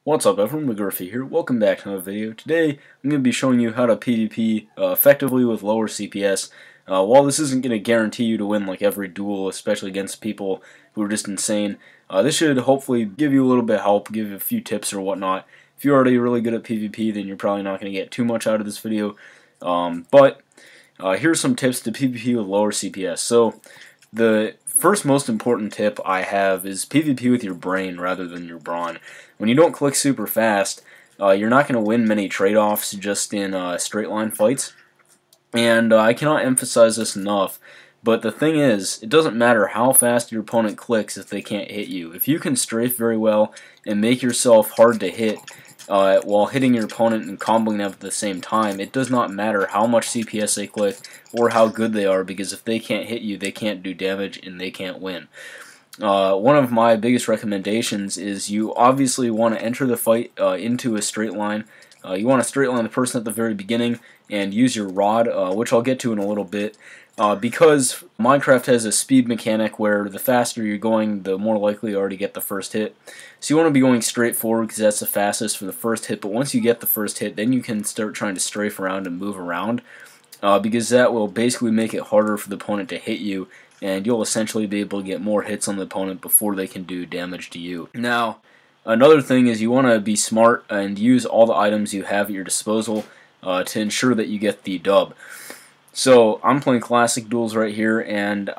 What's up everyone, Megurfey here. Welcome back to another video. Today I'm going to be showing you how to PvP effectively with lower CPS. While this isn't going to guarantee you to win like every duel, especially against people who are just insane, this should hopefully give you a little bit of help, give you a few tips or whatnot. If you're already really good at PvP, then you're probably not going to get too much out of this video. But here's some tips to PvP with lower CPS. So the first most important tip I have is PvP with your brain rather than your brawn. When you don't click super fast, you're not going to win many trade-offs just in straight line fights. And I cannot emphasize this enough, but the thing is, it doesn't matter how fast your opponent clicks if they can't hit you. If you can strafe very well and make yourself hard to hit while hitting your opponent and comboing them at the same time, it does not matter how much CPS they click or how good they are, because if they can't hit you, they can't do damage and they can't win. One of my biggest recommendations is you obviously want to enter the fight into a straight line. You want to straight line the person at the very beginning and use your rod, which I'll get to in a little bit. Because Minecraft has a speed mechanic where the faster you're going, the more likely you are to get the first hit. So you want to be going straight forward because that's the fastest for the first hit, but once you get the first hit, then you can start trying to strafe around and move around, because that will basically make it harder for the opponent to hit you, and you'll essentially be able to get more hits on the opponent before they can do damage to you. Now, another thing is you want to be smart and use all the items you have at your disposal to ensure that you get the dub. So I'm playing classic duels right here, and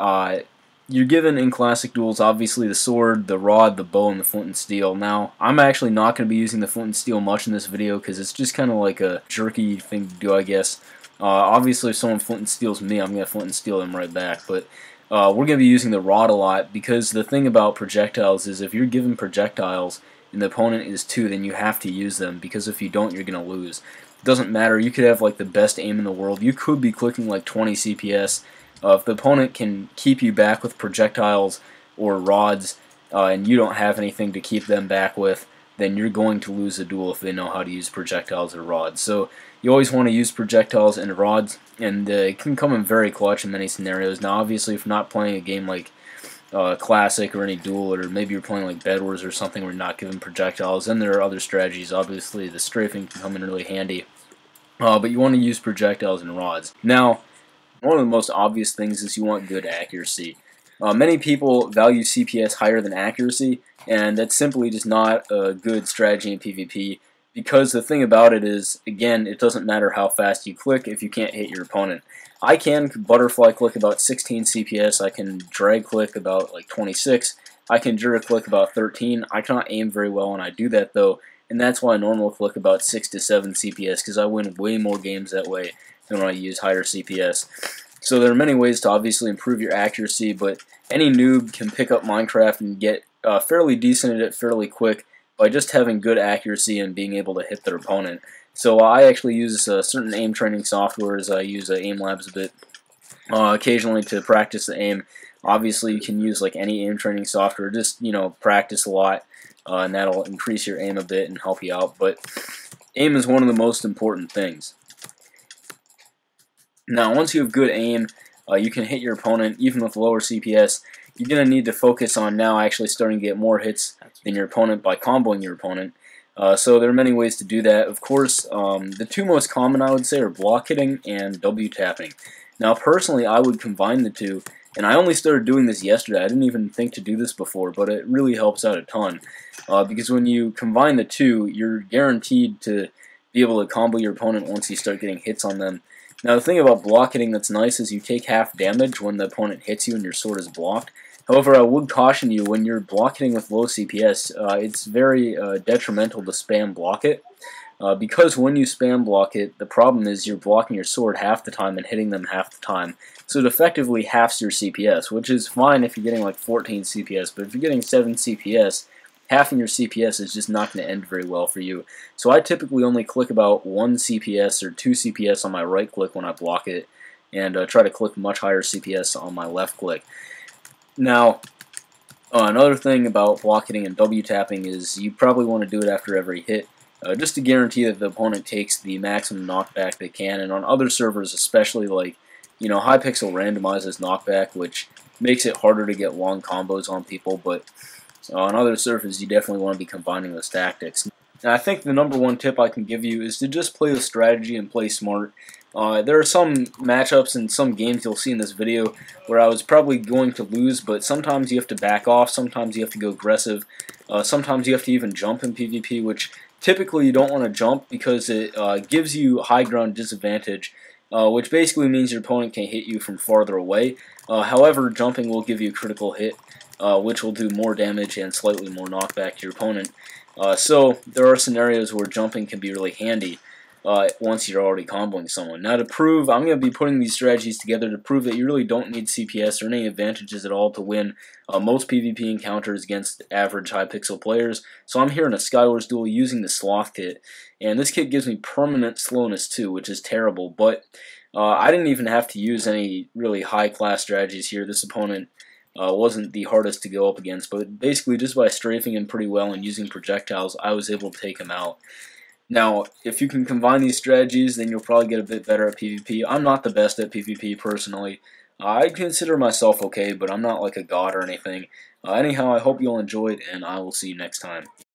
you're given in classic duels obviously the sword, the rod, the bow, and the flint and steel. Now, I'm actually not going to be using the flint and steel much in this video because it's just kind of like a jerky thing to do, I guess. Obviously, if someone flint and steals me, I'm going to flint and steel them right back, but we're going to be using the rod a lot, because the thing about projectiles is if you're given projectiles and the opponent is 2, then you have to use them, because if you don't, you're going to lose. It doesn't matter. You could have like the best aim in the world. You could be clicking like 20 CPS. If the opponent can keep you back with projectiles or rods, and you don't have anything to keep them back with, then you're going to lose a duel if they know how to use projectiles or rods. So you always want to use projectiles and rods, and it can come in very clutch in many scenarios. Now, obviously, if you're not playing a game like Classic or any duel, or maybe you're playing like Bed Wars or something where you're not given projectiles, then there are other strategies. Obviously, the strafing can come in really handy, but you want to use projectiles and rods. Now, one of the most obvious things is you want good accuracy. Many people value CPS higher than accuracy, and that's simply just not a good strategy in PvP, because the thing about it is, again, it doesn't matter how fast you click if you can't hit your opponent. I can butterfly click about 16 CPS, I can drag click about like 26, I can jitter click about 13. I cannot aim very well when I do that though, and that's why I normal click about 6 to 7 CPS, because I win way more games that way than when I use higher CPS. So there are many ways to obviously improve your accuracy, but any noob can pick up Minecraft and get fairly decent at it fairly quick by just having good accuracy and being able to hit their opponent. So I actually use certain aim training softwares. I use Aim Labs a bit occasionally to practice the aim. Obviously, you can use like any aim training software. Just practice a lot, and that'll increase your aim a bit and help you out. But aim is one of the most important things. Now, once you have good aim, you can hit your opponent even with lower CPS. You're going to need to focus on now actually starting to get more hits than your opponent by comboing your opponent. So there are many ways to do that. Of course, the two most common, I would say, are block hitting and W tapping. Now, personally, I would combine the two, and I only started doing this yesterday. I didn't even think to do this before, but it really helps out a ton. Because when you combine the two, you're guaranteed to be able to combo your opponent once you start getting hits on them. Now, the thing about block hitting that's nice is you take half damage when the opponent hits you and your sword is blocked. However, I would caution you, when you're block hitting with low CPS, it's very detrimental to spam block it. Because when you spam block it, the problem is you're blocking your sword half the time and hitting them half the time. So it effectively halves your CPS, which is fine if you're getting like 14 CPS, but if you're getting 7 CPS, halving your CPS is just not going to end very well for you. So I typically only click about 1 CPS or 2 CPS on my right click when I block it, and try to click much higher CPS on my left click. Now, another thing about block hitting and W tapping is you probably want to do it after every hit, just to guarantee that the opponent takes the maximum knockback they can. And on other servers, especially like, hypixel randomizes knockback, which makes it harder to get long combos on people, but on other servers, you definitely want to be combining those tactics. And I think the #1 tip I can give you is to just play with strategy and play smart. There are some matchups and some games you'll see in this video where I was probably going to lose, but sometimes you have to back off, sometimes you have to go aggressive, sometimes you have to even jump in PvP, which typically you don't want to jump because it gives you high ground disadvantage, which basically means your opponent can hit you from farther away. However, jumping will give you a critical hit, which will do more damage and slightly more knockback to your opponent. So there are scenarios where jumping can be really handy once you're already comboing someone. Now to prove, I'm going to be putting these strategies together to prove that you really don't need CPS or any advantages at all to win most PvP encounters against average hypixel players. So I'm here in a Skywars duel using the Sloth kit, and this kit gives me permanent slowness too, which is terrible, but I didn't even have to use any really high class strategies here. This opponent wasn't the hardest to go up against, but basically just by strafing him pretty well and using projectiles, I was able to take him out. Now, if you can combine these strategies, then you'll probably get a bit better at PvP. I'm not the best at PvP personally. I consider myself okay, but I'm not like a god or anything. Anyhow, I hope you all enjoyed, and I will see you next time.